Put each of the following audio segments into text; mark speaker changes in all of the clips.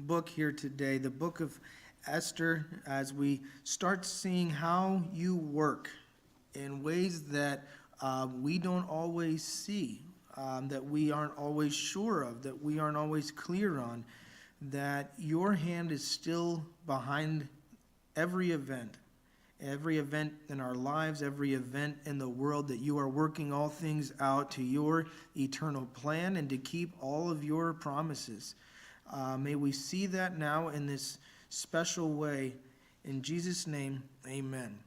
Speaker 1: book here today, the book of Esther, as we start seeing how you work in ways that we don't always see, that we aren't always sure of, that we aren't always clear on, that your hand is still behind every event in our lives, every event in the world, that you are working all things out to your eternal plan and to keep all of your promises. May we see that now in this special way. In Jesus' name, amen.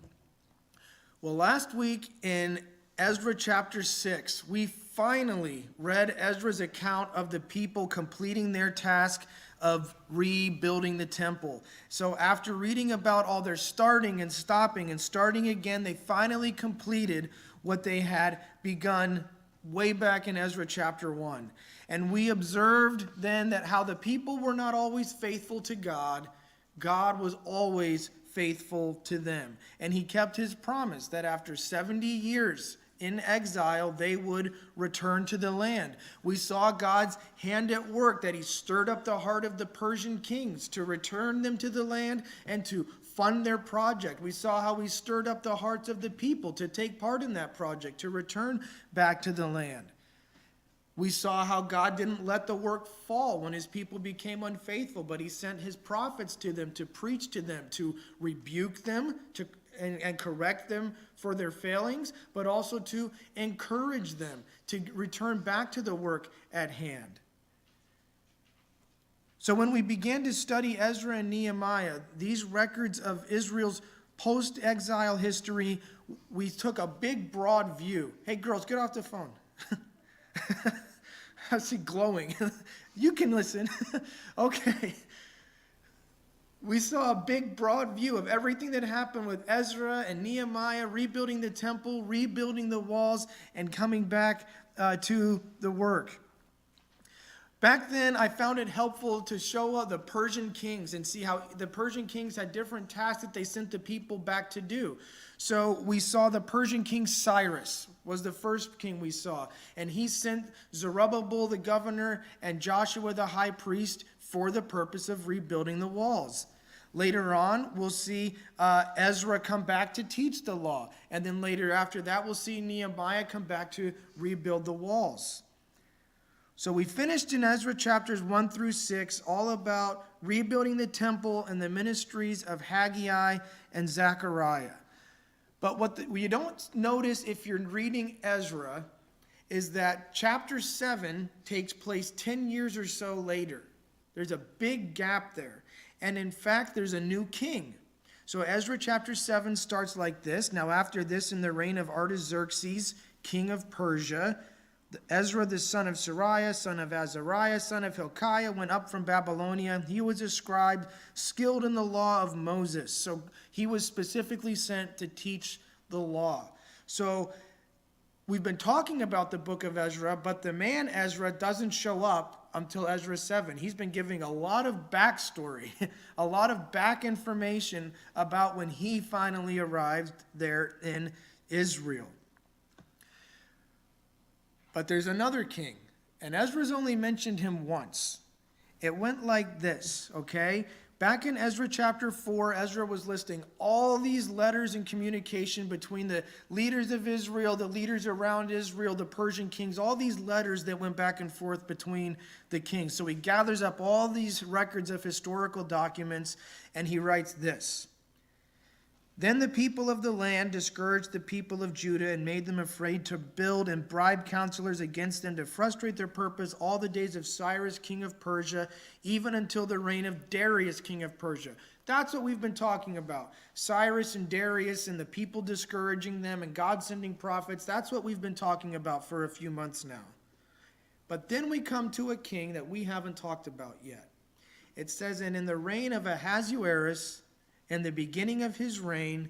Speaker 1: Well, last week in Ezra chapter 6, we finally read Ezra's account of the people completing their task of rebuilding the temple. So after reading about all their starting and stopping and starting again, they finally completed what they had begun way back in Ezra chapter 1. And we observed then that how the people were not always faithful to God, God was always faithful to them. And he kept his promise that after 70 years in exile, they would return to the land. We saw God's hand at work, that he stirred up the heart of the Persian kings to return them to the land and to fund their project. We saw how he stirred up the hearts of the people to take part in that project, to return back to the land. We saw how God didn't let the work fall when his people became unfaithful, but he sent his prophets to them to preach to them, to rebuke them, and correct them for their failings, but also to encourage them to return back to the work at hand. So when we began to study Ezra and Nehemiah, these records of Israel's post-exile history, we took a big, broad view. Hey, girls, get off the phone. I see glowing. You can listen. Okay. We saw a big, broad view of everything that happened with Ezra and Nehemiah, rebuilding the temple, rebuilding the walls, and coming back to the work. Back then, I found it helpful to show the Persian kings and see how the Persian kings had different tasks that they sent the people back to do. So we saw the Persian king Cyrus was the first king we saw. And he sent Zerubbabel the governor and Joshua the high priest for the purpose of rebuilding the walls. Later on, we'll see Ezra come back to teach the law. And then later after that, we'll see Nehemiah come back to rebuild the walls. So we finished in Ezra chapters 1 through 6, all about rebuilding the temple and the ministries of Haggai and Zechariah. But what you don't notice if you're reading Ezra is that chapter 7 takes place 10 years or so later. There's a big gap there. And in fact, there's a new king. So Ezra chapter 7 starts like this. Now after this, in the reign of Artaxerxes, king of Persia, Ezra the son of Sariah, son of Azariah, son of Hilkiah, went up from Babylonia. He was a scribe, skilled in the law of Moses. So he was specifically sent to teach the law. So we've been talking about the book of Ezra, but the man Ezra doesn't show up until Ezra 7. He's been giving a lot of backstory, a lot of back information about when he finally arrived there in Israel. But there's another king, and Ezra's only mentioned him once. It went like this, okay? Back in Ezra chapter 4, Ezra was listing all these letters and communication between the leaders of Israel, the leaders around Israel, the Persian kings, all these letters that went back and forth between the kings. So he gathers up all these records of historical documents, and he writes this. Then the people of the land discouraged the people of Judah and made them afraid to build and bribe counselors against them to frustrate their purpose all the days of Cyrus, king of Persia, even until the reign of Darius, king of Persia. That's what we've been talking about. Cyrus and Darius and the people discouraging them and God sending prophets. That's what we've been talking about for a few months now. But then we come to a king that we haven't talked about yet. It says, and in the reign of Ahasuerus, in the beginning of his reign,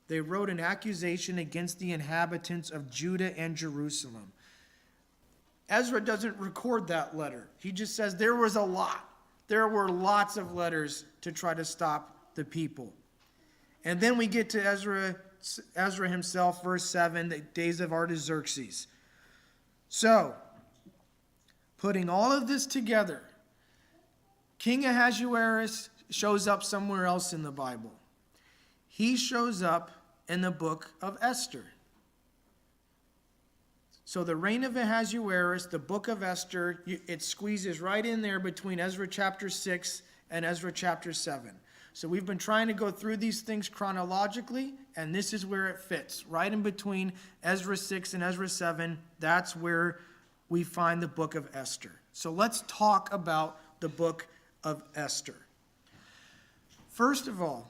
Speaker 1: they wrote an accusation against the inhabitants of Judah and Jerusalem. Ezra doesn't record that letter. He just says there was a lot. There were lots of letters to try to stop the people. And then we get to Ezra himself, verse 7, the days of Artaxerxes. So, putting all of this together, King Ahasuerus shows up somewhere else in the Bible. He shows up in the book of Esther. So the reign of Ahasuerus, the book of Esther, it squeezes right in there between Ezra chapter 6 and Ezra chapter 7. So we've been trying to go through these things chronologically, and this is where it fits. Right in between Ezra 6 and Ezra 7, that's where we find the book of Esther. So let's talk about the book of Esther. First of all,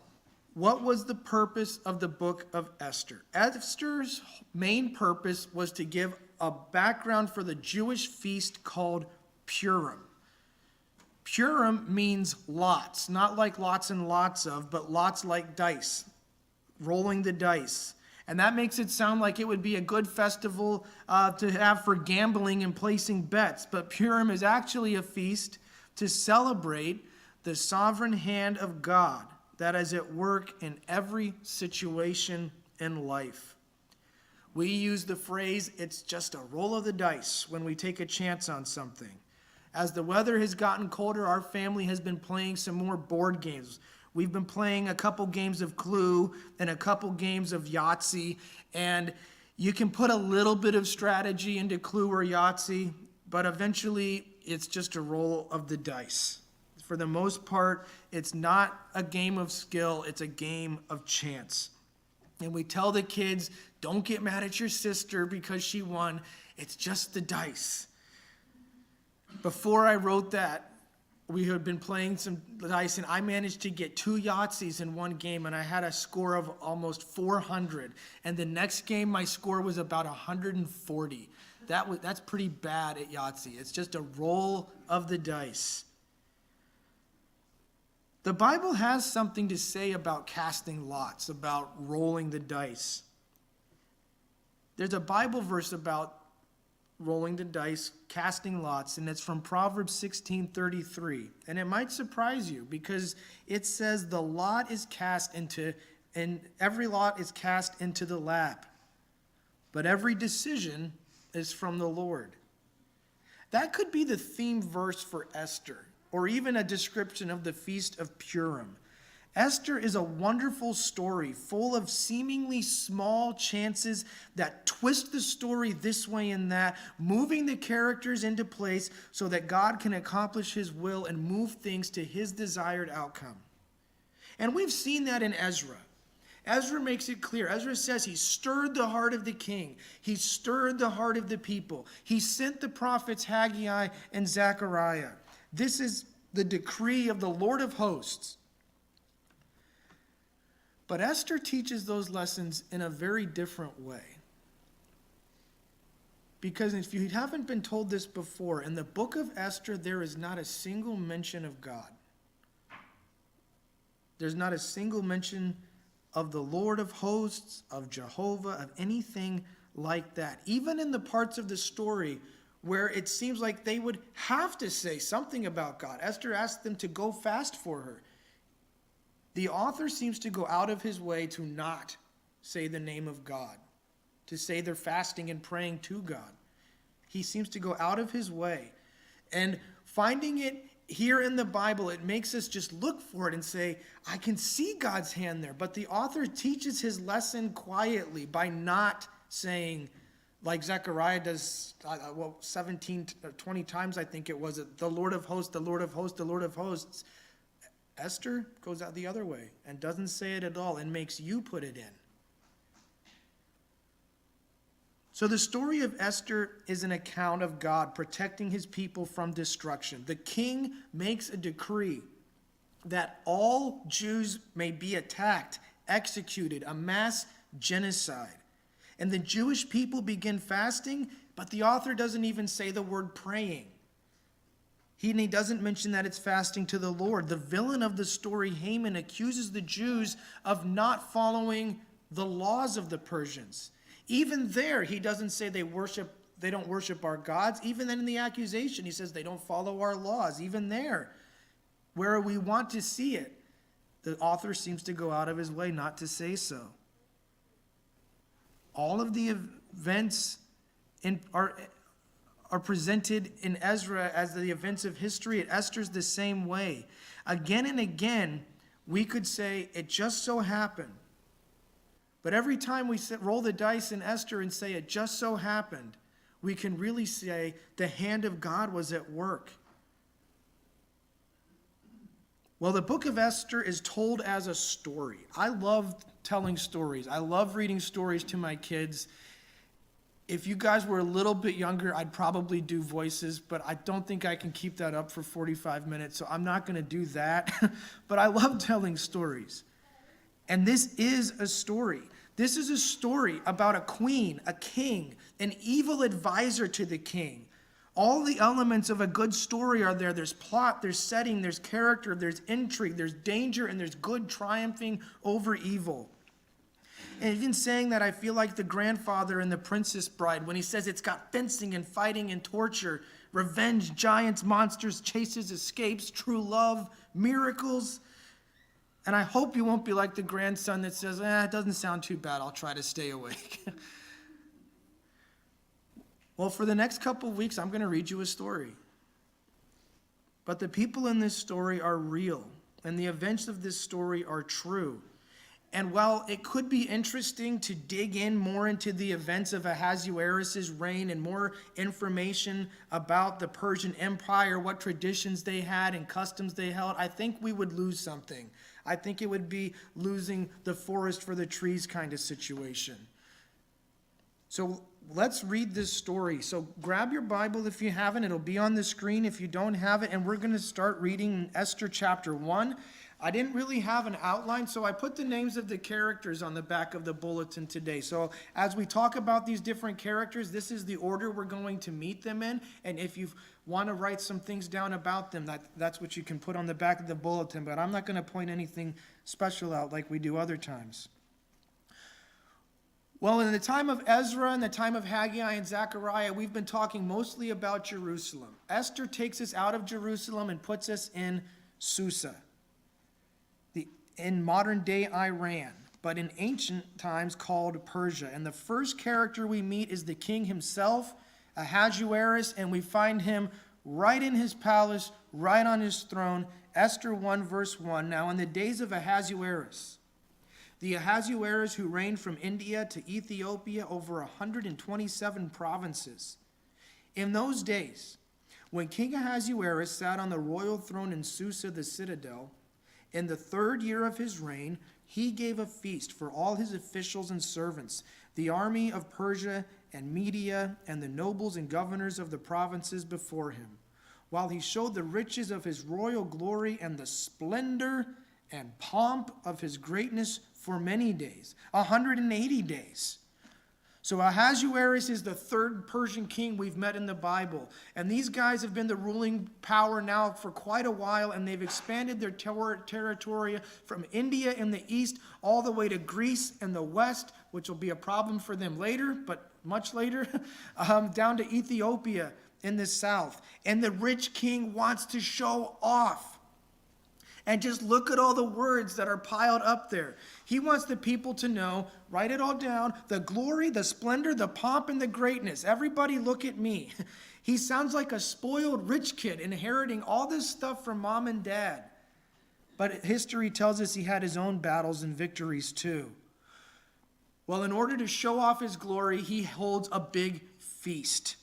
Speaker 1: what was the purpose of the book of Esther? Esther's main purpose was to give a background for the Jewish feast called Purim. Purim means lots, not like lots and lots of, but lots like dice, rolling the dice. And that makes it sound like it would be a good festival to have for gambling and placing bets. But Purim is actually a feast to celebrate the sovereign hand of God that is at work in every situation in life. We use the phrase, it's just a roll of the dice when we take a chance on something. As the weather has gotten colder, our family has been playing some more board games. We've been playing a couple games of Clue and a couple games of Yahtzee, and you can put a little bit of strategy into Clue or Yahtzee, but eventually it's just a roll of the dice. For the most part, it's not a game of skill, it's a game of chance. And we tell the kids, don't get mad at your sister because she won. It's just the dice. Before I wrote that, we had been playing some dice, and I managed to get 2 Yahtzees in one game, and I had a score of almost 400. And the next game, my score was about 140. That's pretty bad at Yahtzee. It's just a roll of the dice. The Bible has something to say about casting lots, about rolling the dice. There's a Bible verse about rolling the dice, casting lots, and it's from Proverbs 16:33. And it might surprise you because it says the lot is cast into, and every lot is cast into the lap, but every decision is from the Lord. That could be the theme verse for Esther, or even a description of the Feast of Purim. Esther is a wonderful story full of seemingly small chances that twist the story this way and that, moving the characters into place so that God can accomplish his will and move things to his desired outcome. And we've seen that in Ezra. Ezra makes it clear. Ezra says he stirred the heart of the king. He stirred the heart of the people. He sent the prophets Haggai and Zechariah. This is the decree of the Lord of hosts. But Esther teaches those lessons in a very different way. Because if you haven't been told this before, in the book of Esther, there is not a single mention of God. There's not a single mention of the Lord of hosts, of Jehovah, of anything like that. Even in the parts of the story where it seems like they would have to say something about God. Esther asked them to go fast for her. The author seems to go out of his way to not say the name of God, to say they're fasting and praying to God. He seems to go out of his way. And finding it here in the Bible, it makes us just look for it and say, I can see God's hand there. But the author teaches his lesson quietly by not saying, like Zechariah does, 17, 20 times I think it was, the Lord of hosts, the Lord of hosts, the Lord of hosts. Esther goes out the other way and doesn't say it at all and makes you put it in. So the story of Esther is an account of God protecting his people from destruction. The king makes a decree that all Jews may be attacked, executed, a mass genocide. And the Jewish people begin fasting, but the author doesn't even say the word praying. He doesn't mention that it's fasting to the Lord. The villain of the story, Haman, accuses the Jews of not following the laws of the Persians. Even there, he doesn't say they don't worship our gods. Even then in the accusation, he says they don't follow our laws. Even there, where we want to see it, the author seems to go out of his way not to say so. All of the events are presented in Ezra as the events of history. At Esther's the same way. Again and again, we could say, it just so happened. But every time we roll the dice in Esther and say, it just so happened, we can really say the hand of God was at work. Well, the book of Esther is told as a story. I love telling stories. I love reading stories to my kids. If you guys were a little bit younger, I'd probably do voices, but I don't think I can keep that up for 45 minutes, so I'm not going to do that. But I love telling stories. And this is a story. This is a story about a queen, a king, an evil advisor to the king. All the elements of a good story are there. There's plot, there's setting, there's character, there's intrigue, there's danger, and there's good triumphing over evil. And even saying that, I feel like the grandfather in The Princess Bride when he says it's got fencing and fighting and torture, revenge, giants, monsters, chases, escapes, true love, miracles. And I hope you won't be like the grandson that says, it doesn't sound too bad, I'll try to stay awake. Well, for the next couple of weeks, I'm going to read you a story. But the people in this story are real, and the events of this story are true. And while it could be interesting to dig in more into the events of Ahasuerus' reign and more information about the Persian Empire, what traditions they had and customs they held, I think we would lose something. I think it would be losing the forest for the trees kind of situation. So let's read this story. So grab your Bible if you haven't. It'll be on the screen if you don't have it. And we're going to start reading Esther chapter 1. I didn't really have an outline, so I put the names of the characters on the back of the bulletin today. So as we talk about these different characters, this is the order we're going to meet them in. And if you want to write some things down about them, that's what you can put on the back of the bulletin. But I'm not going to point anything special out like we do other times. Well, in the time of Ezra and the time of Haggai and Zechariah, we've been talking mostly about Jerusalem. Esther takes us out of Jerusalem and puts us in Susa, in modern-day Iran, but in ancient times called Persia. And the first character we meet is the king himself, Ahasuerus, and we find him right in his palace, right on his throne. Esther 1, verse 1. Now, in the days of Ahasuerus, the Ahasuerus who reigned from India to Ethiopia over 127 provinces. In those days, when King Ahasuerus sat on the royal throne in Susa the citadel, in the 3rd year of his reign, he gave a feast for all his officials and servants, the army of Persia and Media, and the nobles and governors of the provinces before him, while he showed the riches of his royal glory and the splendor and pomp of his greatness for many days, 180 days. So Ahasuerus is the 3rd Persian king we've met in the Bible. And these guys have been the ruling power now for quite a while, and they've expanded their territory from India in the east all the way to Greece in the west, which will be a problem for them later, but much later, down to Ethiopia in the south. And the rich king wants to show off. And just look at all the words that are piled up there. He wants the people to know, write it all down, the glory, the splendor, the pomp, and the greatness. Everybody look at me. He sounds like a spoiled rich kid inheriting all this stuff from mom and dad. But history tells us he had his own battles and victories too. Well, in order to show off his glory, he holds a big feast.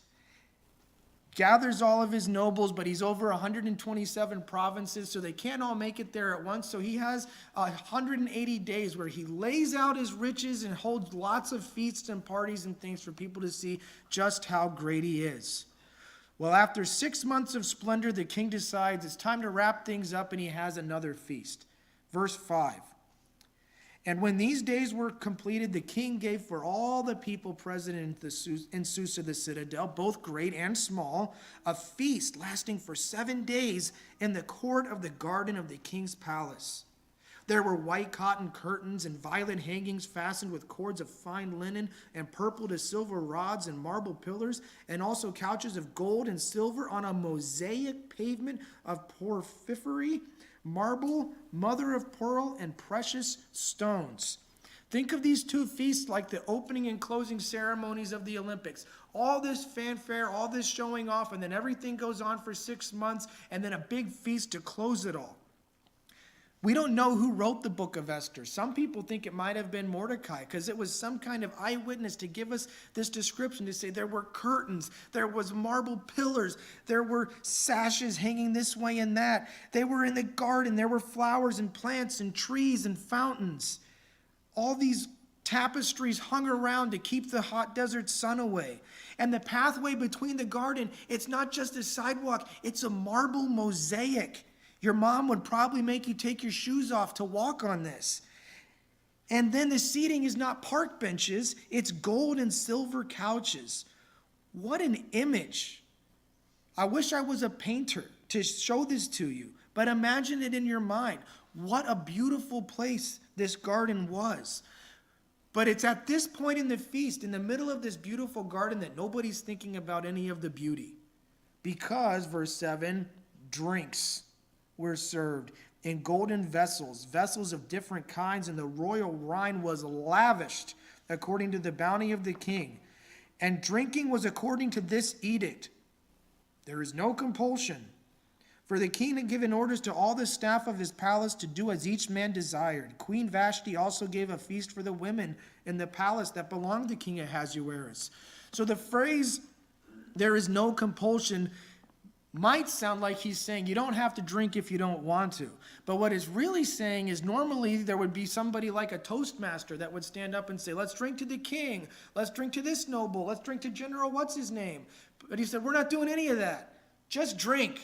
Speaker 1: Gathers all of his nobles, but he's over 127 provinces, so they can't all make it there at once. So he has 180 days where he lays out his riches and holds lots of feasts and parties and things for people to see just how great he is. Well, after 6 months of splendor, the king decides it's time to wrap things up, and he has another feast. Verse 5. And when these days were completed, the king gave for all the people present in Susa the citadel, both great and small, a feast lasting for 7 days in the court of the garden of the king's palace. There were white cotton curtains and violet hangings fastened with cords of fine linen and purple to silver rods and marble pillars, and also couches of gold and silver on a mosaic pavement of porphyry, marble, mother of pearl, and precious stones. Think of these two feasts like the opening and closing ceremonies of the Olympics. All this fanfare, all this showing off, and then everything goes on for 6 months, and then a big feast to close it all. We don't know who wrote the book of Esther. Some people think it might have been Mordecai, because it was some kind of eyewitness to give us this description, to say there were curtains, there was marble pillars, there were sashes hanging this way and that. They were in the garden, there were flowers and plants and trees and fountains. All these tapestries hung around to keep the hot desert sun away. And the pathway between the garden, it's not just a sidewalk, it's a marble mosaic. Your mom would probably make you take your shoes off to walk on this. And then the seating is not park benches, it's gold and silver couches. What an image. I wish I was a painter to show this to you, but imagine it in your mind. What a beautiful place this garden was. But it's at this point in the feast, in the middle of this beautiful garden, that nobody's thinking about any of the beauty. Because, verse 7, drinks were served in golden vessels, vessels of different kinds, and the royal wine was lavished according to the bounty of the king. And drinking was according to this edict. There is no compulsion. For the king had given orders to all the staff of his palace to do as each man desired. Queen Vashti also gave a feast for the women in the palace that belonged to King Ahasuerus. So the phrase, there is no compulsion, might sound like he's saying you don't have to drink if you don't want to. But what it's really saying is normally there would be somebody like a toastmaster that would stand up and say, let's drink to the king, let's drink to this noble, let's drink to General what's-his-name. But he said, we're not doing any of that. Just drink.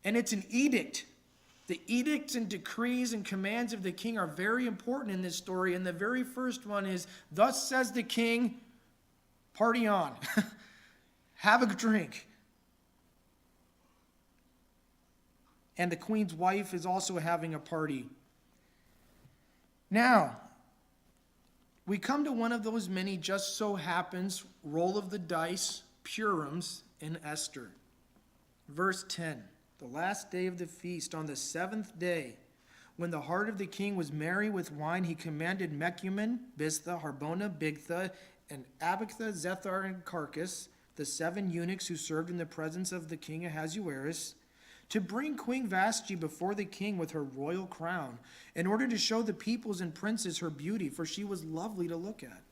Speaker 1: And it's an edict. The edicts and decrees and commands of the king are very important in this story. And the very first one is, thus says the king, party on. Have a drink. And the queen's wife is also having a party. Now, we come to one of those many just so happens, roll of the dice, Purims in Esther. Verse 10. The last day of the feast, on the 7th day, when the heart of the king was merry with wine, he commanded Mecumen, Biztha, Harbona, Bigtha, and Abagtha, Zethar, and Carcass, the 7 eunuchs who served in the presence of the king Ahasuerus, to bring Queen Vashti before the king with her royal crown, in order to show the peoples and princes her beauty, for she was lovely to look at.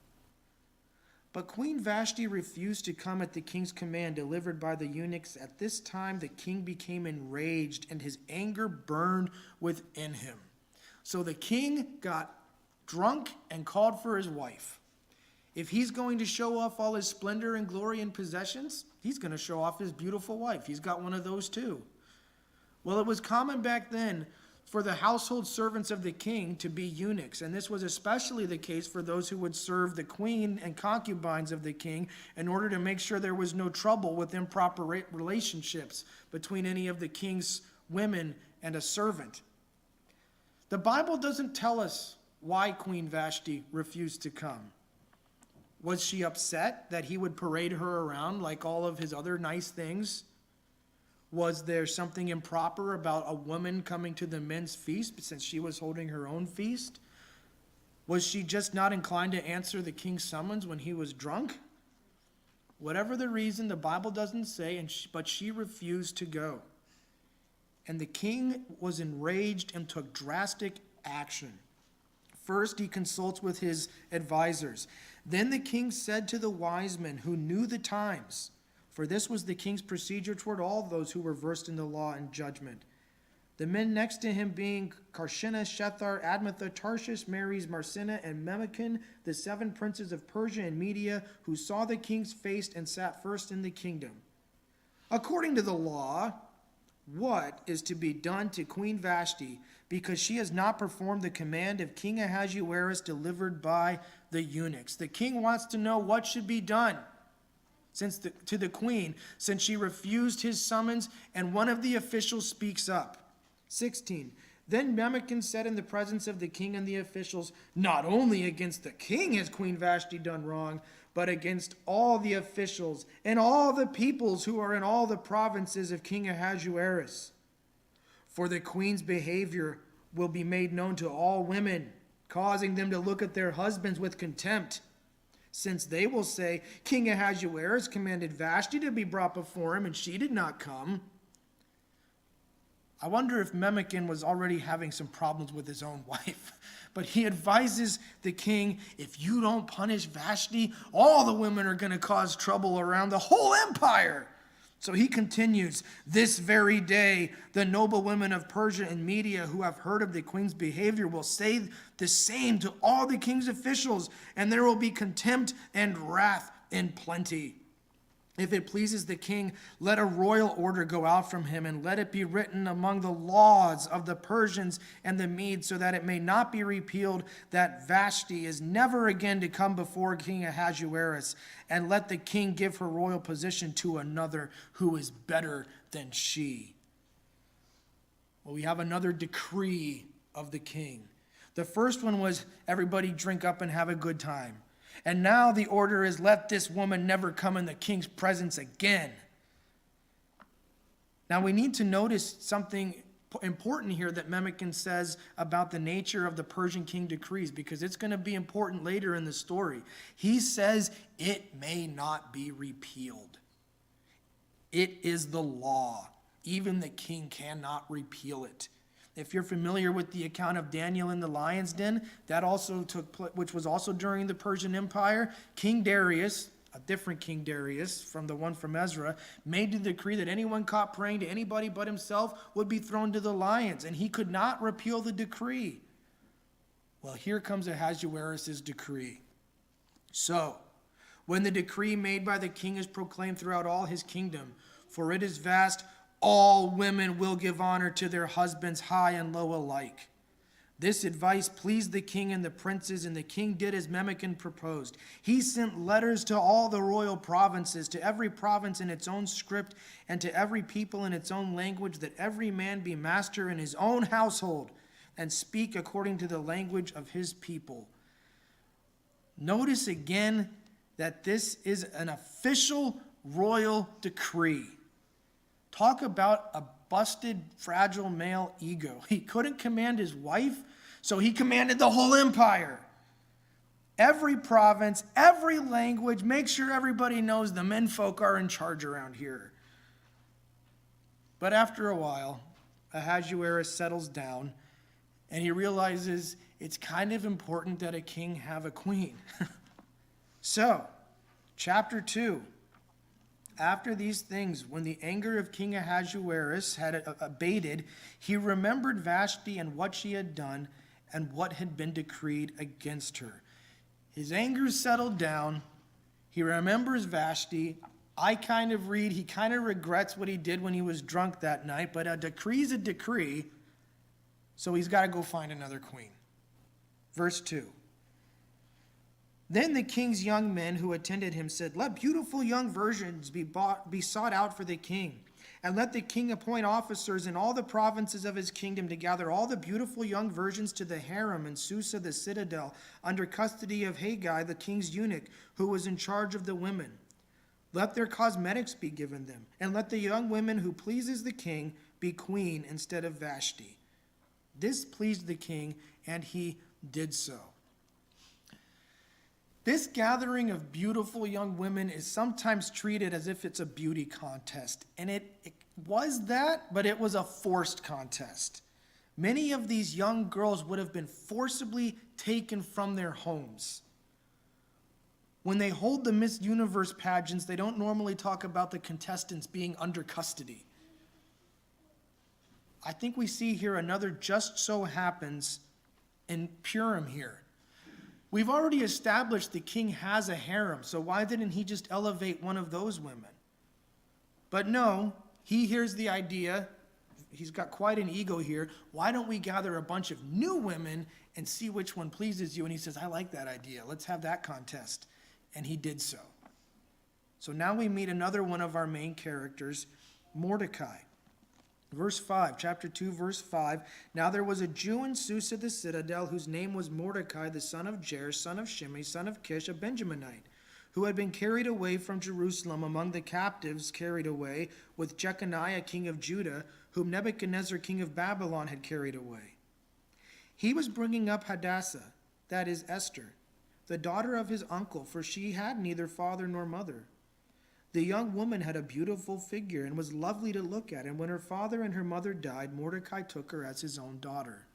Speaker 1: But Queen Vashti refused to come at the king's command delivered by the eunuchs. At this time the king became enraged, and his anger burned within him. So the king got drunk and called for his wife. If he's going to show off all his splendor and glory and possessions, he's going to show off his beautiful wife. He's got one of those too. Well, it was common back then for the household servants of the king to be eunuchs, and this was especially the case for those who would serve the queen and concubines of the king in order to make sure there was no trouble with improper relationships between any of the king's women and a servant. The Bible doesn't tell us why Queen Vashti refused to come. Was she upset that he would parade her around like all of his other nice things? Was there something improper about a woman coming to the men's feast since she was holding her own feast? Was she just not inclined to answer the king's summons when he was drunk? Whatever the reason, the Bible doesn't say, but she refused to go. And the king was enraged and took drastic action. First, he consults with his advisors. Then the king said to the wise men who knew the times, for this was the king's procedure toward all those who were versed in the law and judgment. The men next to him being Karshina, Shethar, Admatha, Tarshish, Meres, Marsina, and Memucan, the 7 princes of Persia and Media, who saw the king's face and sat first in the kingdom. According to the law, what is to be done to Queen Vashti, because she has not performed the command of King Ahasuerus delivered by the eunuchs? The king wants to know what should be done to the queen, since she refused his summons, and one of the officials speaks up. 16. Then Memucan said in the presence of the king and the officials, not only against the king has Queen Vashti done wrong, but against all the officials and all the peoples who are in all the provinces of King Ahasuerus. For the queen's behavior will be made known to all women, causing them to look at their husbands with contempt, since they will say, King Ahasuerus commanded Vashti to be brought before him, and she did not come. I wonder if Memucan was already having some problems with his own wife. But he advises the king, if you don't punish Vashti, all the women are going to cause trouble around the whole empire. So he continues, this very day, the noble women of Persia and Media who have heard of the queen's behavior will say the same to all the king's officials, and there will be contempt and wrath in plenty. If it pleases the king, let a royal order go out from him, and let it be written among the laws of the Persians and the Medes, so that it may not be repealed, that Vashti is never again to come before King Ahasuerus, and let the king give her royal position to another who is better than she. Well, we have another decree of the king. The first one was everybody drink up and have a good time. And now the order is, let this woman never come in the king's presence again. Now we need to notice something important here that Memucan says about the nature of the Persian king decrees, because it's going to be important later in the story. He says it may not be repealed. It is the law. Even the king cannot repeal it. If you're familiar with the account of Daniel in the lion's den, that also took place, which was also during the Persian Empire. King Darius, a different King Darius from the one from Ezra, made the decree that anyone caught praying to anybody but himself would be thrown to the lions, and he could not repeal the decree. Well, here comes Ahasuerus' decree. So, when the decree made by the king is proclaimed throughout all his kingdom, for it is vast, all women will give honor to their husbands, high and low alike. This advice pleased the king and the princes, and the king did as Memucan proposed. He sent letters to all the royal provinces, to every province in its own script, and to every people in its own language, that every man be master in his own household, and speak according to the language of his people. Notice again that this is an official royal decree. Talk about a busted, fragile male ego. He couldn't command his wife, so he commanded the whole empire. Every province, every language, make sure everybody knows the menfolk are in charge around here. But after a while, Ahasuerus settles down, and he realizes it's kind of important that a king have a queen. So, chapter 2. After these things, when the anger of King Ahasuerus had abated, he remembered Vashti and what she had done and what had been decreed against her. His anger settled down. He remembers Vashti. I kind of read, he kind of regrets what he did when he was drunk that night, but a decree is a decree, so he's got to go find another queen. Verse 2. Then the king's young men who attended him said, let beautiful young virgins be sought out for the king, and let the king appoint officers in all the provinces of his kingdom to gather all the beautiful young virgins to the harem in Susa the citadel, under custody of Haggai, the king's eunuch, who was in charge of the women. Let their cosmetics be given them, and let the young women who pleases the king be queen instead of Vashti. This pleased the king, and he did so. This gathering of beautiful young women is sometimes treated as if it's a beauty contest. And it was that, but it was a forced contest. Many of these young girls would have been forcibly taken from their homes. When they hold the Miss Universe pageants, they don't normally talk about the contestants being under custody. I think we see here another just so happens in Purim here. We've already established the king has a harem, so why didn't he just elevate one of those women? But no, he hears the idea. He's got quite an ego here. Why don't we gather a bunch of new women and see which one pleases you? And he says, I like that idea. Let's have that contest. And he did so. So now we meet another one of our main characters, Mordecai. Verse 5, chapter 2, verse 5. Now there was a Jew in Susa the citadel whose name was Mordecai, the son of Jair, son of Shimei, son of Kish, a Benjaminite, who had been carried away from Jerusalem among the captives carried away with Jeconiah, king of Judah, whom Nebuchadnezzar, king of Babylon, had carried away. He was bringing up Hadassah, that is Esther, the daughter of his uncle, for she had neither father nor mother. The young woman had a beautiful figure and was lovely to look at, and when her father and her mother died, Mordecai took her as his own daughter.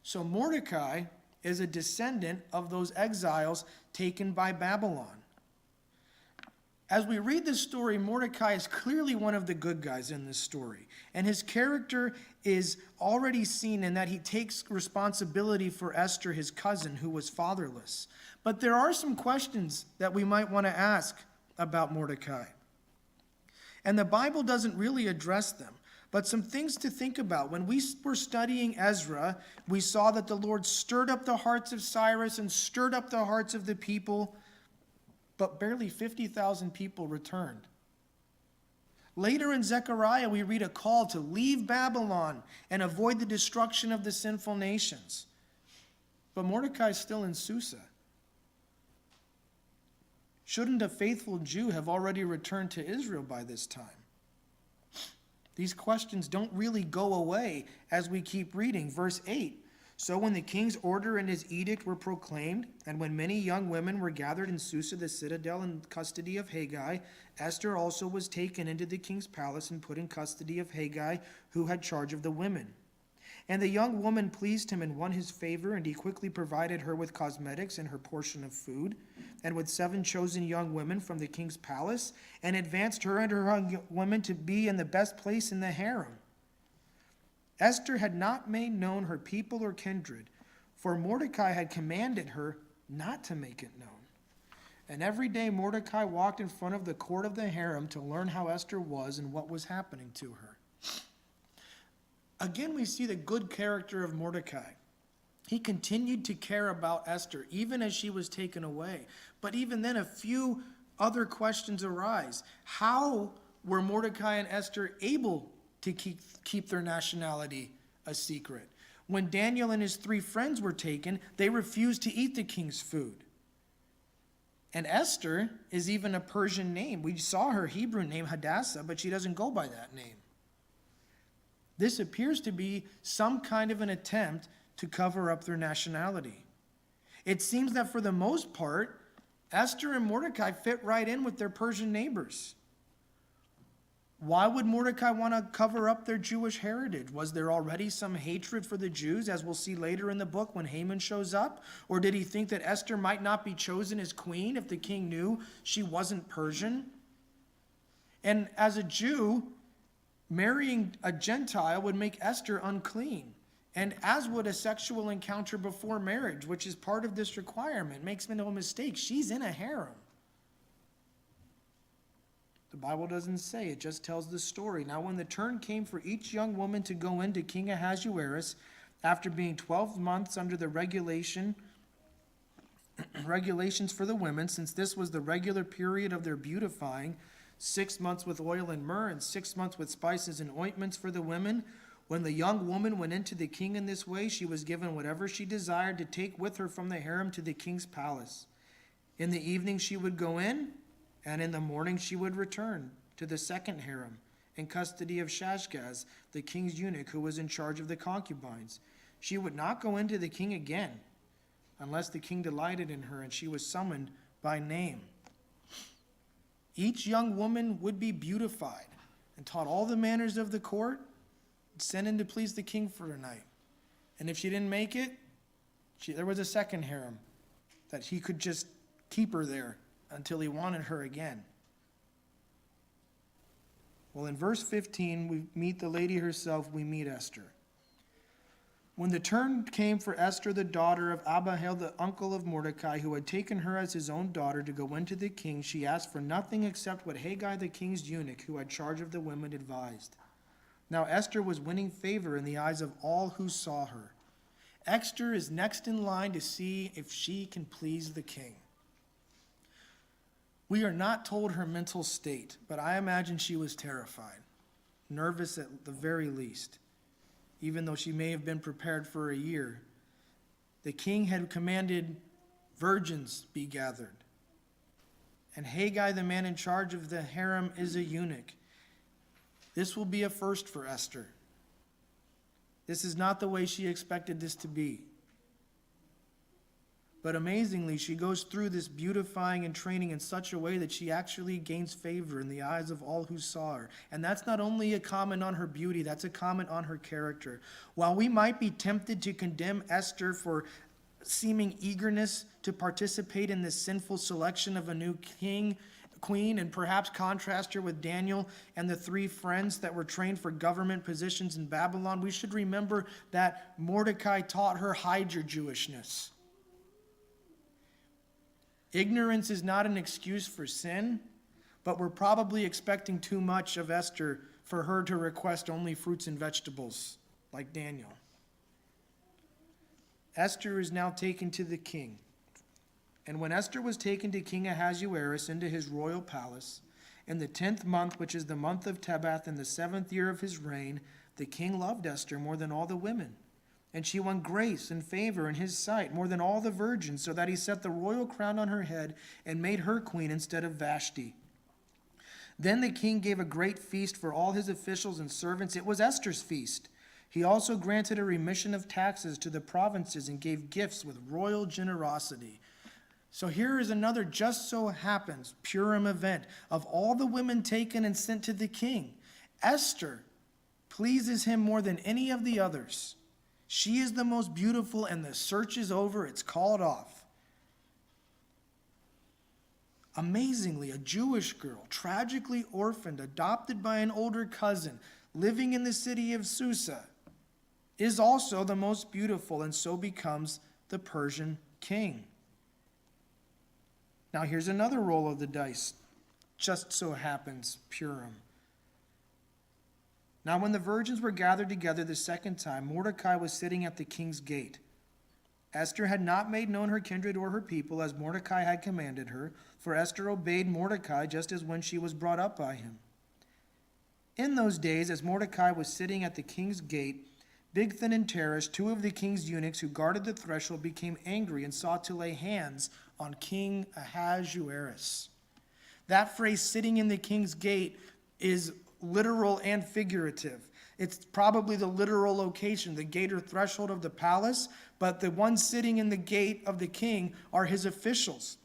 Speaker 1: So Mordecai is a descendant of those exiles taken by Babylon. As we read this story, Mordecai is clearly one of the good guys in this story. And his character is already seen in that he takes responsibility for Esther, his cousin, who was fatherless. But there are some questions that we might want to ask about Mordecai. And the Bible doesn't really address them. But some things to think about. When we were studying Ezra, we saw that the Lord stirred up the hearts of Cyrus and stirred up the hearts of the people, but barely 50,000 people returned. Later in Zechariah, we read a call to leave Babylon and avoid the destruction of the sinful nations. But Mordecai is still in Susa. Shouldn't a faithful Jew have already returned to Israel by this time? These questions don't really go away as we keep reading. Verse 8, so when the king's order and his edict were proclaimed, and when many young women were gathered in Susa, the citadel, in custody of Haggai, Esther also was taken into the king's palace and put in custody of Haggai, who had charge of the women. And the young woman pleased him and won his favor, and he quickly provided her with cosmetics and her portion of food, and with 7 chosen young women from the king's palace, and advanced her and her young women to be in the best place in the harem. Esther had not made known her people or kindred, for Mordecai had commanded her not to make it known. And every day Mordecai walked in front of the court of the harem to learn how Esther was and what was happening to her. Again, we see the good character of Mordecai. He continued to care about Esther, even as she was taken away. But even then, a few other questions arise. How were Mordecai and Esther able to keep their nationality a secret? When Daniel and his 3 friends were taken, they refused to eat the king's food. And Esther is even a Persian name. We saw her Hebrew name, Hadassah, but she doesn't go by that name. This appears to be some kind of an attempt to cover up their nationality. It seems that for the most part, Esther and Mordecai fit right in with their Persian neighbors. Why would Mordecai want to cover up their Jewish heritage? Was there already some hatred for the Jews, as we'll see later in the book when Haman shows up? Or did he think that Esther might not be chosen as queen if the king knew she wasn't Persian? And as a Jew, marrying a Gentile would make Esther unclean, and as would a sexual encounter before marriage, which is part of this requirement. Makes no mistake, she's in a harem. The Bible doesn't say, it just tells the story. Now when the turn came for each young woman to go in to King Ahasuerus, after being 12 months under the regulations for the women, since this was the regular period of their beautifying, 6 months with oil and myrrh, and 6 months with spices and ointments for the women. When the young woman went into the king in this way, she was given whatever she desired to take with her from the harem to the king's palace. In the evening she would go in, and in the morning she would return to the second harem, in custody of Shashgaz, the king's eunuch, who was in charge of the concubines. She would not go into the king again, unless the king delighted in her, and she was summoned by name. Each young woman would be beautified and taught all the manners of the court, sent in to please the king for a night. And if she didn't make it, there was a second harem that he could just keep her there until he wanted her again. Well, in verse 15, we meet the lady herself, we meet Esther. When the turn came for Esther, the daughter of Abihail, the uncle of Mordecai, who had taken her as his own daughter to go into the king, she asked for nothing except what Haggai, the king's eunuch, who had charge of the women, advised. Now Esther was winning favor in the eyes of all who saw her. Esther is next in line to see if she can please the king. We are not told her mental state, but I imagine she was terrified, nervous at the very least, even though she may have been prepared for a year. The king had commanded virgins be gathered. And Haggai, the man in charge of the harem, is a eunuch. This will be a first for Esther. This is not the way she expected this to be. But amazingly, she goes through this beautifying and training in such a way that she actually gains favor in the eyes of all who saw her. And that's not only a comment on her beauty, that's a comment on her character. While we might be tempted to condemn Esther for seeming eagerness to participate in this sinful selection of a new queen, and perhaps contrast her with Daniel and the 3 friends that were trained for government positions in Babylon, we should remember that Mordecai taught her, hide your Jewishness. Ignorance is not an excuse for sin, but we're probably expecting too much of Esther for her to request only fruits and vegetables like Daniel. Esther is now taken to the king. And when Esther was taken to King Ahasuerus into his royal palace, in the 10th month, which is the month of Tebeth, in the 7th year of his reign, the king loved Esther more than all the women. And she won grace and favor in his sight more than all the virgins, so that he set the royal crown on her head and made her queen instead of Vashti. Then the king gave a great feast for all his officials and servants. It was Esther's feast. He also granted a remission of taxes to the provinces and gave gifts with royal generosity. So here is another just so happens Purim event. Of all the women taken and sent to the king, Esther pleases him more than any of the others. She is the most beautiful, and the search is over. It's called off. Amazingly, a Jewish girl, tragically orphaned, adopted by an older cousin, living in the city of Susa, is also the most beautiful, and so becomes the Persian king. Now here's another roll of the dice. Just so happens, Purim. Now when the virgins were gathered together the second time, Mordecai was sitting at the king's gate. Esther had not made known her kindred or her people, as Mordecai had commanded her, for Esther obeyed Mordecai just as when she was brought up by him. In those days, as Mordecai was sitting at the king's gate, Bigthan and Teresh, 2 of the king's eunuchs who guarded the threshold, became angry and sought to lay hands on King Ahasuerus. That phrase, sitting in the king's gate, is literal and figurative. It's probably the literal location, the gate or threshold of the palace, but the ones sitting in the gate of the king are his officials,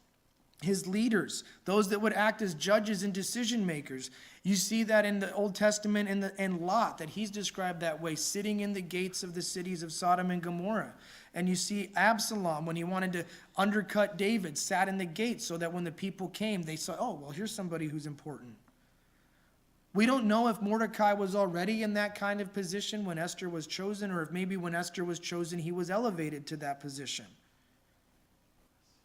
Speaker 1: his leaders, those that would act as judges and decision makers. You see that in the Old Testament in Lot, that he's described that way, sitting in the gates of the cities of Sodom and Gomorrah. And you see Absalom, when he wanted to undercut David, sat in the gates so that when the people came, they saw, oh, well, here's somebody who's important. We don't know if Mordecai was already in that kind of position when Esther was chosen, or if maybe when Esther was chosen, he was elevated to that position.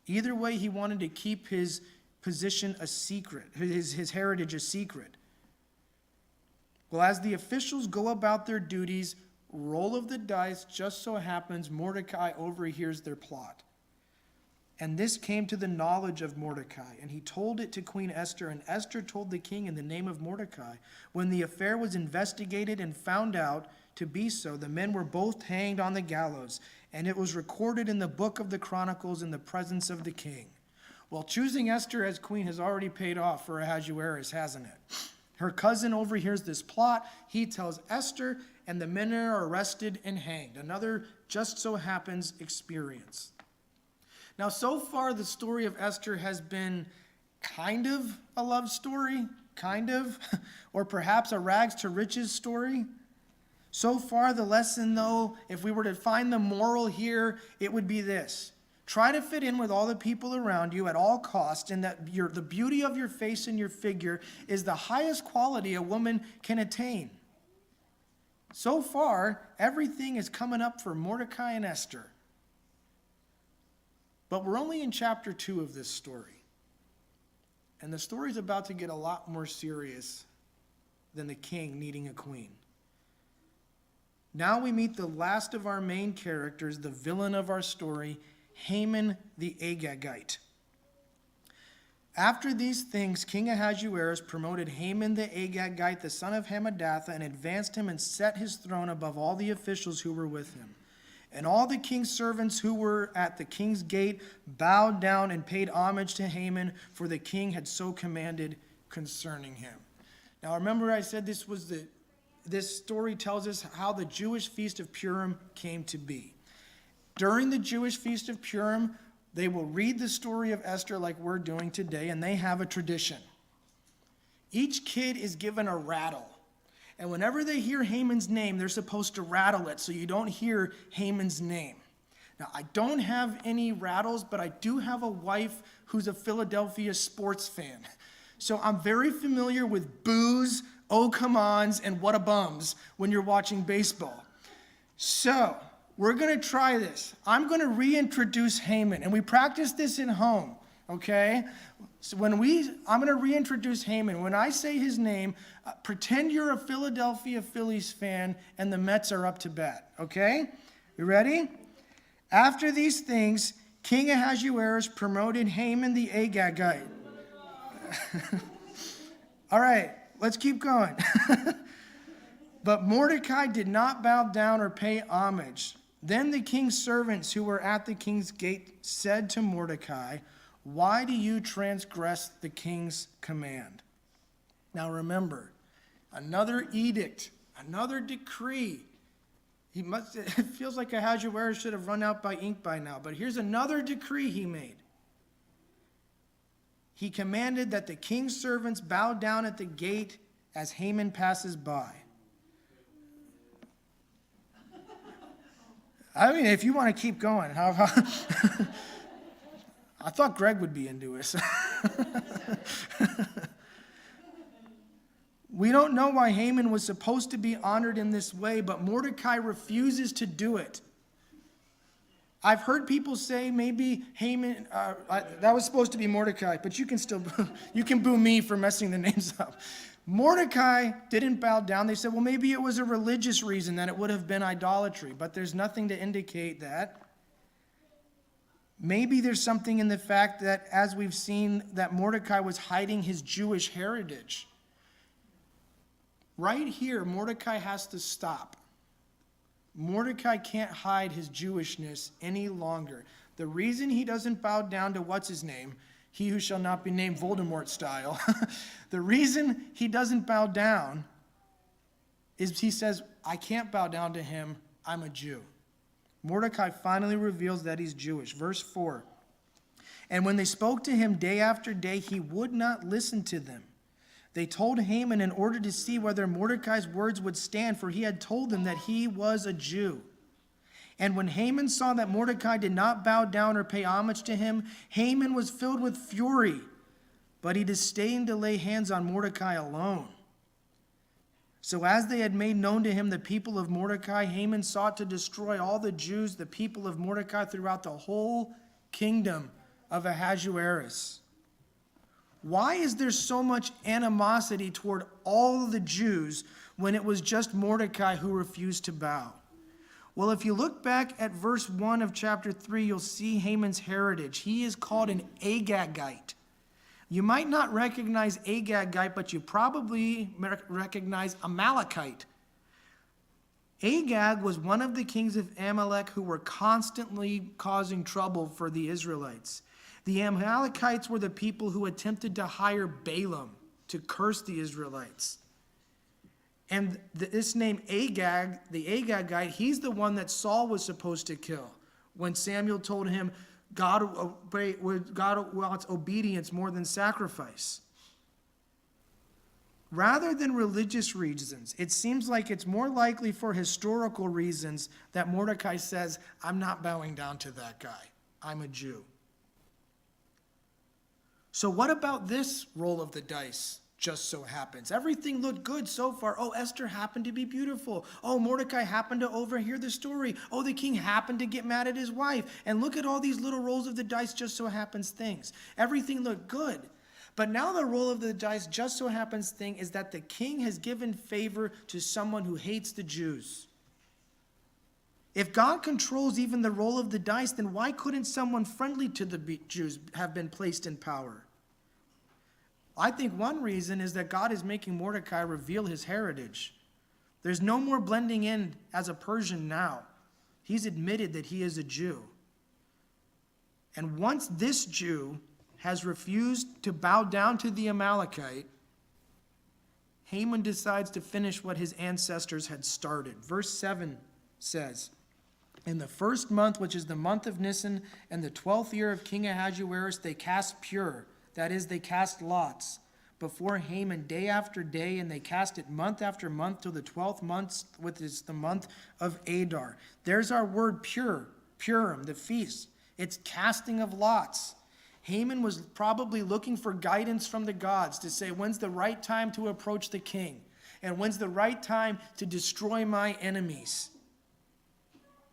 Speaker 1: Either way, he wanted to keep his position a secret, his heritage a secret. Well, as the officials go about their duties, roll of the dice, just so happens Mordecai overhears their plot. And this came to the knowledge of Mordecai, and he told it to Queen Esther, and Esther told the king in the name of Mordecai. When the affair was investigated and found out to be so, the men were both hanged on the gallows, and it was recorded in the book of the Chronicles in the presence of the king. Well, choosing Esther as queen has already paid off for Ahasuerus, hasn't it? Her cousin overhears this plot. He tells Esther, and the men are arrested and hanged. Another just so happens experience. Now, so far, the story of Esther has been kind of a love story, or perhaps a rags to riches story. So far, the lesson, though, if we were to find the moral here, it would be this. Try to fit in with all the people around you at all costs, and that the beauty of your face and your figure is the highest quality a woman can attain. So far, everything is coming up for Mordecai and Esther. But we're only in chapter 2 of this story. And the story's about to get a lot more serious than the king needing a queen. Now we meet the last of our main characters, the villain of our story, Haman the Agagite. After these things, King Ahasuerus promoted Haman the Agagite, the son of Hammedatha, and advanced him and set his throne above all the officials who were with him. And all the king's servants who were at the king's gate bowed down and paid homage to Haman, for the king had so commanded concerning him. Now remember, I said this story tells us how the Jewish feast of Purim came to be. During the Jewish feast of Purim, They will read the story of Esther like we're doing today, and they have a tradition. Each kid is given a rattle. And whenever they hear Haman's name, they're supposed to rattle it so you don't hear Haman's name. Now, I don't have any rattles, but I do have a wife who's a Philadelphia sports fan. So I'm very familiar with boos, oh come ons, and what a bums when you're watching baseball. So we're going to try this. I'm going to reintroduce Haman, and we practice this in home, okay? So I'm going to reintroduce Haman. When I say his name, pretend you're a Philadelphia Phillies fan and the Mets are up to bat, okay? You ready? After these things, King Ahasuerus promoted Haman the Agagite. All right, let's keep going. But Mordecai did not bow down or pay homage. Then the king's servants who were at the king's gate said to Mordecai, "Why do you transgress the king's command?" Now remember, another edict, another decree. It feels like Ahasuerus should have run out by ink by now, but here's another decree he made. He commanded that the king's servants bow down at the gate as Haman passes by. I mean, if you want to keep going, I thought Greg would be into this. We don't know why Haman was supposed to be honored in this way, but Mordecai refuses to do it. I've heard people say maybe Haman, that was supposed to be Mordecai, but you can boo me for messing the names up. Mordecai didn't bow down. They said, well, maybe it was a religious reason, that it would have been idolatry, but there's nothing to indicate that. Maybe there's something in the fact that, as we've seen, that Mordecai was hiding his Jewish heritage. Right here, Mordecai has to stop. Mordecai can't hide his Jewishness any longer. The reason he doesn't bow down to what's his name, he who shall not be named Voldemort style, the reason he doesn't bow down is he says, I can't bow down to him, I'm a Jew. Mordecai finally reveals that he's Jewish. Verse 4, and when they spoke to him day after day, he would not listen to them. They told Haman in order to see whether Mordecai's words would stand, for he had told them that he was a Jew. And when Haman saw that Mordecai did not bow down or pay homage to him, Haman was filled with fury, but he disdained to lay hands on Mordecai alone. So as they had made known to him the people of Mordecai, Haman sought to destroy all the Jews, the people of Mordecai, throughout the whole kingdom of Ahasuerus. Why is there so much animosity toward all the Jews when it was just Mordecai who refused to bow? Well, if you look back at verse 1 of chapter 3, you'll see Haman's heritage. He is called an Agagite. You might not recognize Agagite, but you probably recognize Amalekite. Agag was one of the kings of Amalek who were constantly causing trouble for the Israelites. The Amalekites were the people who attempted to hire Balaam to curse the Israelites. And this name Agag, the Agagite, he's the one that Saul was supposed to kill when Samuel told him God wants obedience more than sacrifice. Rather than religious reasons, it seems like it's more likely for historical reasons that Mordecai says, I'm not bowing down to that guy. I'm a Jew. So what about this roll of the dice just so happens? Everything looked good so far. Oh, Esther happened to be beautiful. Oh, Mordecai happened to overhear the story. Oh, the king happened to get mad at his wife. And look at all these little rolls of the dice just so happens things. Everything looked good. But now the roll of the dice just so happens thing is that the king has given favor to someone who hates the Jews. If God controls even the roll of the dice, then why couldn't someone friendly to the Jews have been placed in power? I think one reason is that God is making Mordecai reveal his heritage. There's no more blending in as a Persian now. He's admitted that he is a Jew. And once this Jew has refused to bow down to the Amalekite, Haman decides to finish what his ancestors had started. Verse 7 says, In the first month, which is the month of Nisan, and the 12th year of King Ahasuerus, they cast pure, that is, they cast lots, before Haman day after day, and they cast it month after month till the 12th month, which is the month of Adar. There's our word pure, Purim, the feast. It's casting of lots. Haman was probably looking for guidance from the gods to say, when's the right time to approach the king? And when's the right time to destroy my enemies?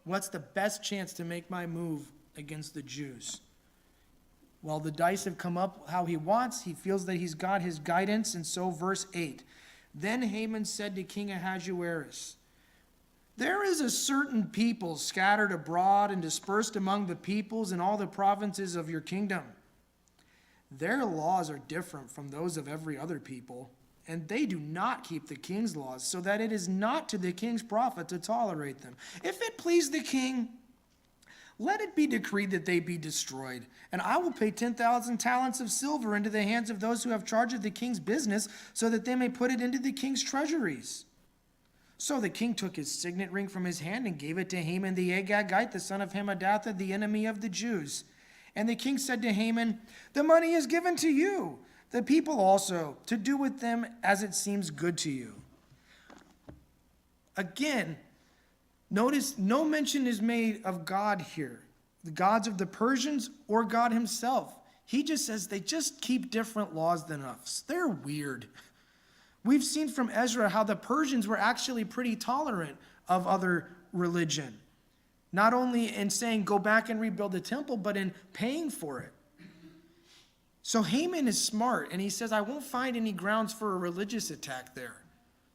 Speaker 1: What's the best chance to make my move against the Jews? Well, the dice have come up how he wants. He feels that he's got his guidance. And so verse 8, then Haman said to King Ahasuerus, there is a certain people scattered abroad and dispersed among the peoples in all the provinces of your kingdom. Their laws are different from those of every other people, and they do not keep the king's laws, so that it is not to the king's profit to tolerate them. If it please the king, let it be decreed that they be destroyed, and I will pay 10,000 talents of silver into the hands of those who have charge of the king's business, so that they may put it into the king's treasuries. So the king took his signet ring from his hand and gave it to Haman the Agagite, the son of Hammedatha, the enemy of the Jews. And the king said to Haman, the money is given to you, the people also, to do with them as it seems good to you. Again, notice no mention is made of God here, the gods of the Persians or God himself. He just says they just keep different laws than us. They're weird. We've seen from Ezra how the Persians were actually pretty tolerant of other religion. Not only in saying, go back and rebuild the temple, but in paying for it. So Haman is smart, and he says, I won't find any grounds for a religious attack there.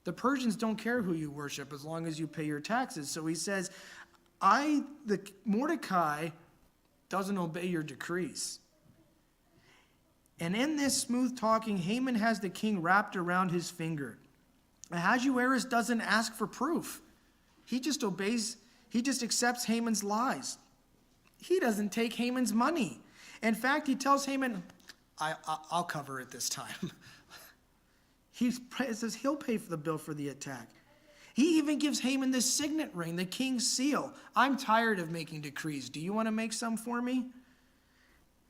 Speaker 1: The Persians don't care who you worship as long as you pay your taxes. So he says, Mordecai doesn't obey your decrees. And in this smooth talking, Haman has the king wrapped around his finger. Ahasuerus doesn't ask for proof. He just obeys. He just accepts Haman's lies. He doesn't take Haman's money. In fact, he tells Haman, I'll cover it this time. He says he'll pay for the bill for the attack. He even gives Haman the signet ring, the king's seal. I'm tired of making decrees. Do you want to make some for me?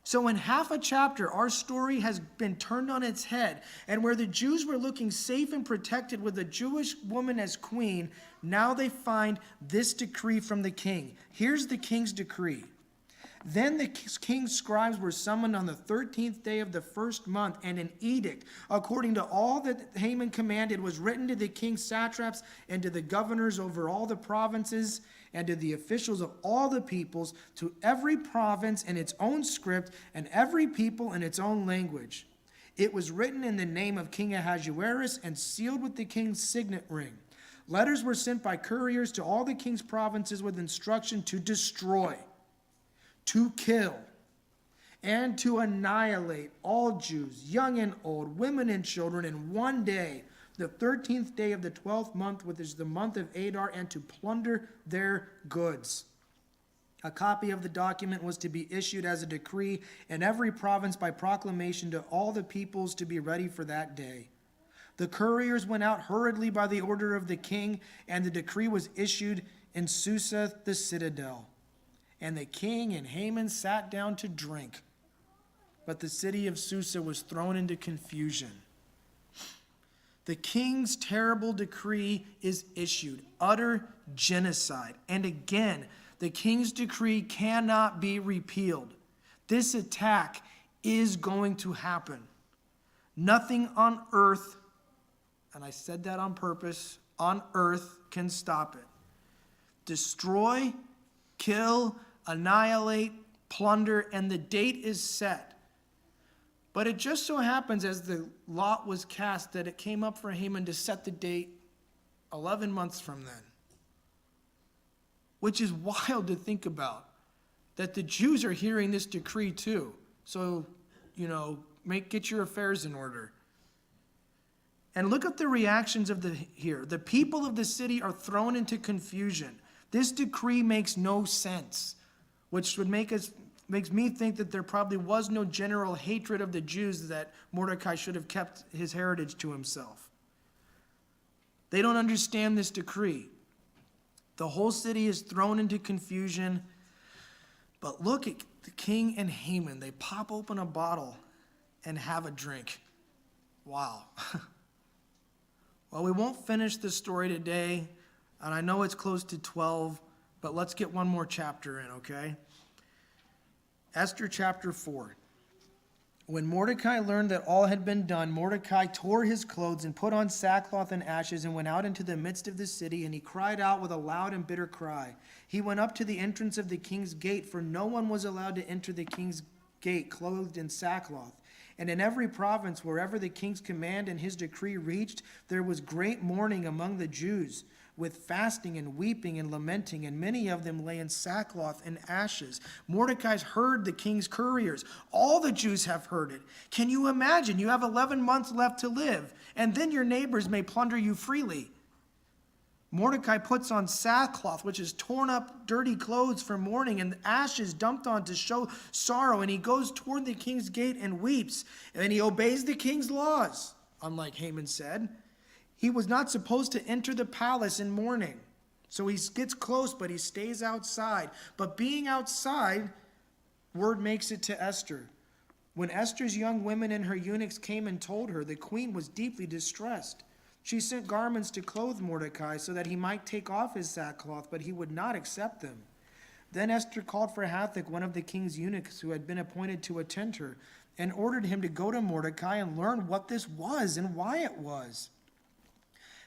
Speaker 1: So in half a chapter, our story has been turned on its head. And where the Jews were looking safe and protected with a Jewish woman as queen, now they find this decree from the king. Here's the king's decree. Then the king's scribes were summoned on the 13th day of the first month, and an edict, according to all that Haman commanded, was written to the king's satraps and to the governors over all the provinces and to the officials of all the peoples, to every province in its own script and every people in its own language. It was written in the name of King Ahasuerus and sealed with the king's signet ring. Letters were sent by couriers to all the king's provinces with instruction to destroy, to kill, and to annihilate all Jews, young and old, women and children, in one day, the 13th day of the 12th month, which is the month of Adar, and to plunder their goods. A copy of the document was to be issued as a decree in every province by proclamation to all the peoples to be ready for that day. The couriers went out hurriedly by the order of the king, and the decree was issued in Susa, the citadel. And the king and Haman sat down to drink. But the city of Susa was thrown into confusion. The king's terrible decree is issued, utter genocide. And again, the king's decree cannot be repealed. This attack is going to happen. Nothing on earth, and I said that on purpose, on earth can stop it. Destroy, kill, annihilate, plunder, and the date is set. But it just so happens as the lot was cast that it came up for Haman to set the date 11 months from then. Which is wild to think about, that the Jews are hearing this decree too. So, get your affairs in order. And look at the reactions of here. The people of the city are thrown into confusion. This decree makes no sense, which would makes me think that there probably was no general hatred of the Jews, that Mordecai should have kept his heritage to himself. They don't understand this decree. The whole city is thrown into confusion. But look at the king and Haman. They pop open a bottle and have a drink. Wow. Well, we won't finish this story today, and I know it's close to 12, but let's get one more chapter in, okay? Esther chapter 4. When Mordecai learned that all had been done, Mordecai tore his clothes and put on sackcloth and ashes and went out into the midst of the city, and he cried out with a loud and bitter cry. He went up to the entrance of the king's gate, for no one was allowed to enter the king's gate clothed in sackcloth. And in every province, wherever the king's command and his decree reached, there was great mourning among the Jews, with fasting and weeping and lamenting, and many of them lay in sackcloth and ashes. Mordecai's heard the king's couriers. All the Jews have heard it. Can you imagine? You have 11 months left to live, and then your neighbors may plunder you freely. Mordecai puts on sackcloth, which is torn up, dirty clothes for mourning, and ashes dumped on to show sorrow, and he goes toward the king's gate and weeps, and he obeys the king's laws, unlike Haman said. He was not supposed to enter the palace in mourning. So he gets close, but he stays outside. But being outside, word makes it to Esther. When Esther's young women and her eunuchs came and told her, the queen was deeply distressed. She sent garments to clothe Mordecai so that he might take off his sackcloth, but he would not accept them. Then Esther called for Hathach, one of the king's eunuchs who had been appointed to attend her, and ordered him to go to Mordecai and learn what this was and why it was.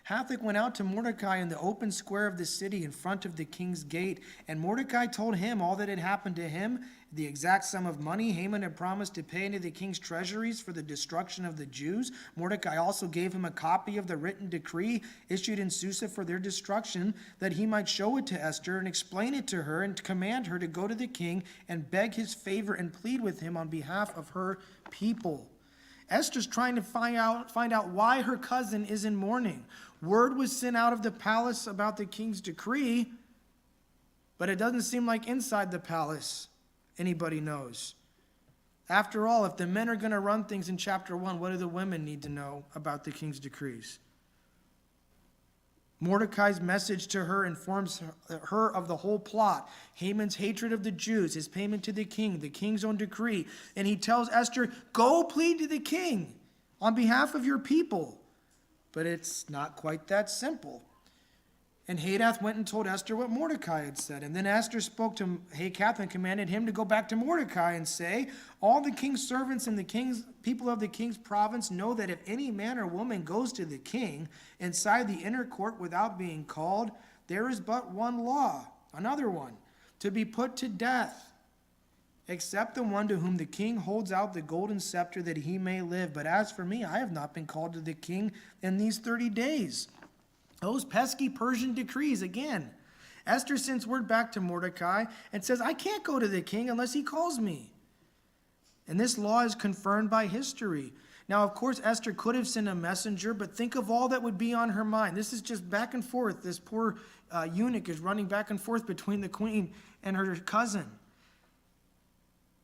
Speaker 1: Hathach went out to Mordecai in the open square of the city in front of the king's gate, and Mordecai told him all that had happened to him, the exact sum of money Haman had promised to pay into the king's treasuries for the destruction of the Jews. Mordecai also gave him a copy of the written decree issued in Susa for their destruction, that he might show it to Esther and explain it to her and command her to go to the king and beg his favor and plead with him on behalf of her people. Esther's trying to find out why her cousin is in mourning. Word was sent out of the palace about the king's decree, but it doesn't seem like inside the palace anybody knows. After all, if the men are going to run things in chapter 1, what do the women need to know about the king's decrees? Mordecai's message to her informs her of the whole plot. Haman's hatred of the Jews, his payment to the king's own decree. And he tells Esther, go plead to the king on behalf of your people. But it's not quite that simple. And Hadath went and told Esther what Mordecai had said. And then Esther spoke to Hadath and commanded him to go back to Mordecai and say, all the king's servants and the king's people of the king's province know that if any man or woman goes to the king inside the inner court without being called, there is but one law, another one, to be put to death, except the one to whom the king holds out the golden scepter that he may live. But as for me, I have not been called to the king in these 30 days. Those pesky Persian decrees again. Esther sends word back to Mordecai and says, I can't go to the king unless he calls me. And this law is confirmed by history. Now, of course, Esther could have sent a messenger, but think of all that would be on her mind. This is just back and forth. This poor eunuch is running back and forth between the queen and her cousin.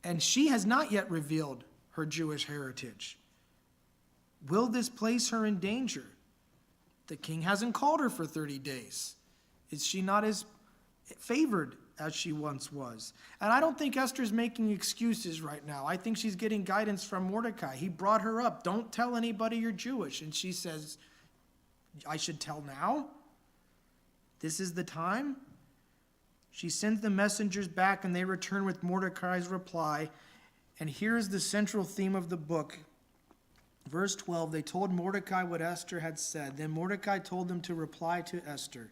Speaker 1: And she has not yet revealed her Jewish heritage. Will this place her in danger? The king hasn't called her for 30 days. Is she not as favored as she once was? And I don't think Esther's making excuses right now. I think she's getting guidance from Mordecai. He brought her up. Don't tell anybody you're Jewish. And she says, I should tell now? This is the time? She sends the messengers back, and they return with Mordecai's reply. And here's the central theme of the book. Verse 12, they told Mordecai what Esther had said. Then Mordecai told them to reply to Esther,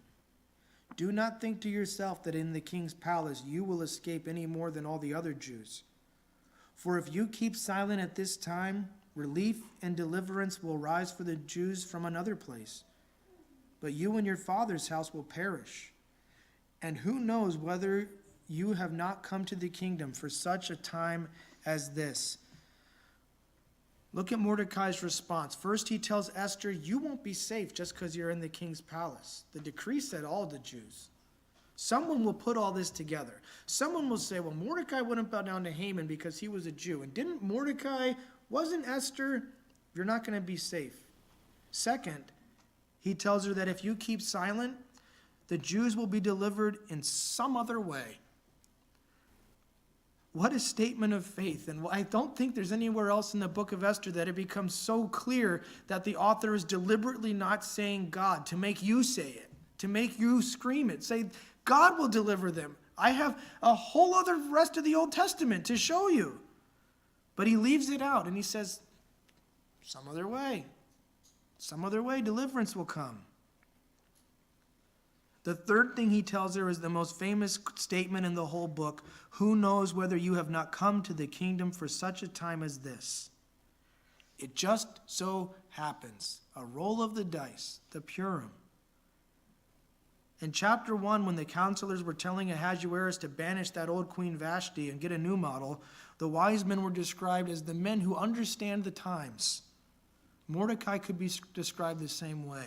Speaker 1: do not think to yourself that in the king's palace you will escape any more than all the other Jews. For if you keep silent at this time, relief and deliverance will rise for the Jews from another place. But you and your father's house will perish. And who knows whether you have not come to the kingdom for such a time as this. Look at Mordecai's response. First, he tells Esther, you won't be safe just because you're in the king's palace. The decree said all the Jews. Someone will put all this together. Someone will say, well, Mordecai wouldn't bow down to Haman because he was a Jew. And didn't Mordecai, wasn't Esther, you're not going to be safe. Second, he tells her that if you keep silent, The Jews will be delivered in some other way. What a statement of faith. And I don't think there's anywhere else in the book of Esther that it becomes so clear that the author is deliberately not saying God to make you say it, to make you scream it. Say, God will deliver them. I have a whole other rest of the Old Testament to show you. But he leaves it out and he says, some other way, deliverance will come. The third thing he tells her is the most famous statement in the whole book. Who knows whether you have not come to the kingdom for such a time as this? It just so happens. A roll of the dice, the Purim. In chapter 1, when the counselors were telling Ahasuerus to banish that old Queen Vashti and get a new model, the wise men were described as the men who understand the times. Mordecai could be described the same way.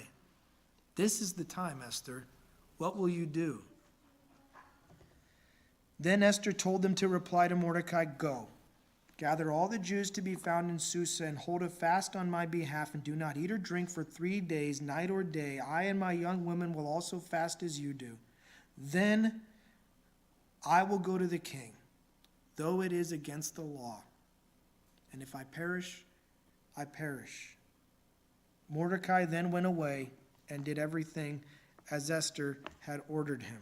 Speaker 1: This is the time, Esther. What will you do? Then Esther told them to reply to Mordecai, go, gather all the Jews to be found in Susa and hold a fast on my behalf and do not eat or drink for 3 days, night or day. I and my young women will also fast as you do. Then I will go to the king, though it is against the law. And if I perish, I perish. Mordecai then went away and did everything as Esther had ordered him.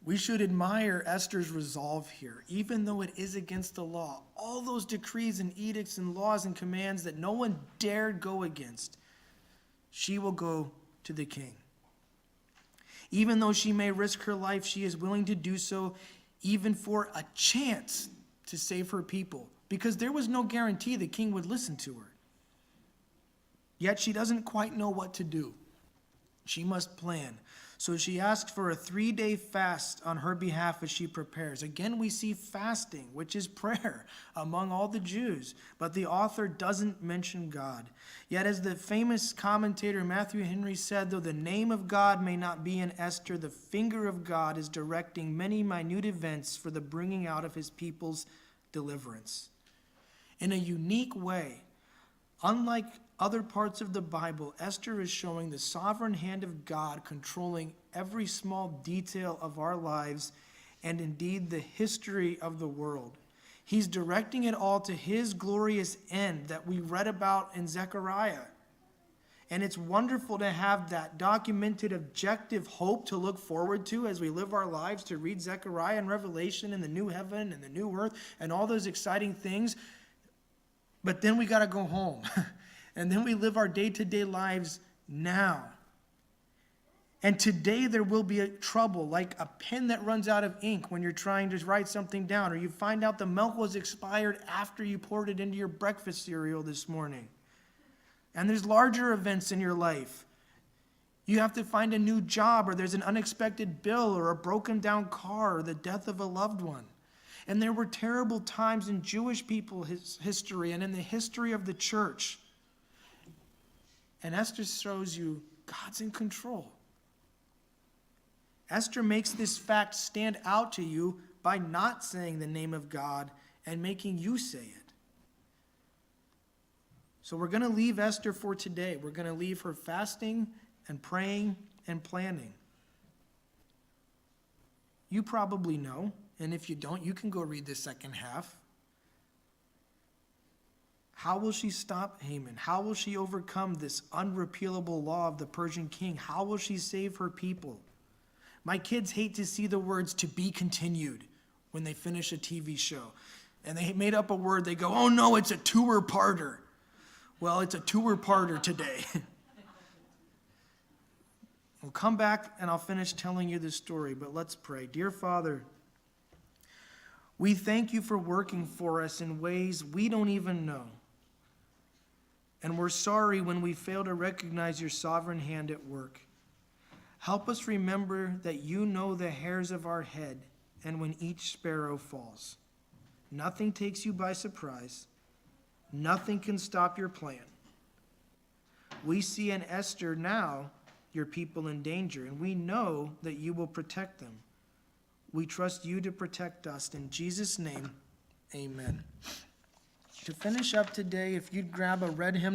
Speaker 1: We should admire Esther's resolve here, even though it is against the law. All those decrees and edicts and laws and commands that no one dared go against, she will go to the king. Even though she may risk her life, she is willing to do so even for a chance to save her people, because there was no guarantee the king would listen to her. Yet she doesn't quite know what to do. She must plan. So she asks for a 3-day fast on her behalf as she prepares. Again, we see fasting, which is prayer among all the Jews. But the author doesn't mention God. Yet as the famous commentator Matthew Henry said, though the name of God may not be in Esther, the finger of God is directing many minute events for the bringing out of his people's deliverance. In a unique way, unlike other parts of the Bible, Esther is showing the sovereign hand of God controlling every small detail of our lives and indeed the history of the world. He's directing it all to his glorious end that we read about in Zechariah. And it's wonderful to have that documented objective hope to look forward to as we live our lives, to read Zechariah and Revelation and the new heaven and the new earth and all those exciting things. But then we got to go home. And then we live our day-to-day lives now. And today there will be a trouble, like a pen that runs out of ink when you're trying to write something down, or you find out the milk was expired after you poured it into your breakfast cereal this morning. And there's larger events in your life. You have to find a new job, or there's an unexpected bill, or a broken down car, or the death of a loved one. And there were terrible times in Jewish people's history and in the history of the church. And Esther shows you God's in control. Esther makes this fact stand out to you by not saying the name of God and making you say it. So we're going to leave Esther for today. We're going to leave her fasting and praying and planning. You probably know, and if you don't, you can go read the second half. How will she stop Haman? How will she overcome this unrepealable law of the Persian king? How will she save her people? My kids hate to see the words "to be continued" when they finish a TV show. And they made up a word. They go, oh no, it's a two-parter. Well, it's a two-parter today. We'll come back and I'll finish telling you the story, but let's pray. Dear Father, we thank you for working for us in ways we don't even know. And we're sorry when we fail to recognize your sovereign hand at work. Help us remember that you know the hairs of our head and when each sparrow falls. Nothing takes you by surprise. Nothing can stop your plan. We see in Esther now your people in danger, and we know that you will protect them. We trust you to protect us. In Jesus' name, amen. To finish up today, if you'd grab a red hymn